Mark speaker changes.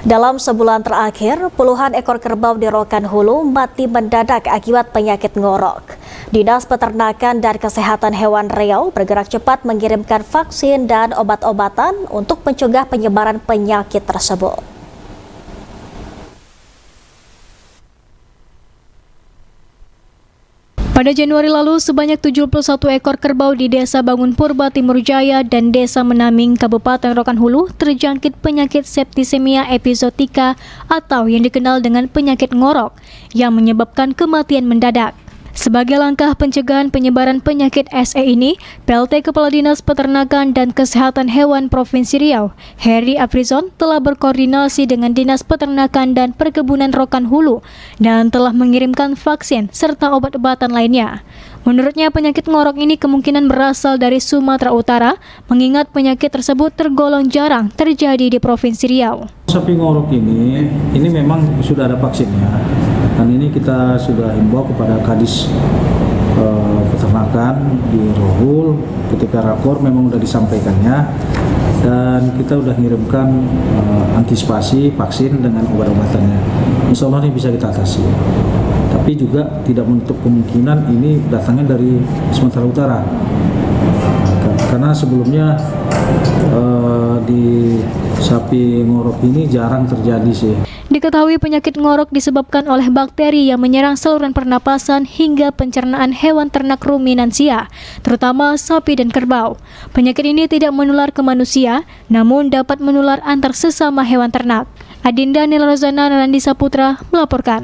Speaker 1: Dalam sebulan terakhir, puluhan ekor kerbau di Rokan Hulu mati mendadak akibat penyakit ngorok. Dinas Peternakan dan Kesehatan Hewan Riau bergerak cepat mengirimkan vaksin dan obat-obatan untuk mencegah penyebaran penyakit tersebut.
Speaker 2: Pada Januari lalu, sebanyak 71 ekor kerbau di Desa Bangun Purba Timur Jaya dan Desa Menaming, Kabupaten Rokan Hulu terjangkit penyakit septisemia epizotika atau yang dikenal dengan penyakit ngorok yang menyebabkan kematian mendadak. Sebagai langkah pencegahan penyebaran penyakit SE ini, PLT Kepala Dinas Peternakan dan Kesehatan Hewan Provinsi Riau, Heri Afrizon, telah berkoordinasi dengan Dinas Peternakan dan Perkebunan Rokan Hulu dan telah mengirimkan vaksin serta obat-obatan lainnya. Menurutnya, penyakit ngorok ini kemungkinan berasal dari Sumatera Utara, mengingat penyakit tersebut tergolong jarang terjadi di Provinsi Riau.
Speaker 3: Sapi ngorok ini memang sudah ada vaksinnya, dan ini kita sudah himbau kepada Kadis Peternakan di Rohul. Ketika rakor memang sudah disampaikannya, dan kita sudah mengirimkan antisipasi vaksin dengan obat-obatannya. Insya Allah ini bisa kita atasi. Tapi juga tidak menutup kemungkinan ini datangnya dari Sumatera Utara, karena sebelumnya di sapi ngorok ini jarang terjadi sih.
Speaker 2: Diketahui penyakit ngorok disebabkan oleh bakteri yang menyerang saluran pernapasan hingga pencernaan hewan ternak ruminansia, terutama sapi dan kerbau. Penyakit ini tidak menular ke manusia, namun dapat menular antar sesama hewan ternak. Adinda Nilrozana Narandi Saputra melaporkan.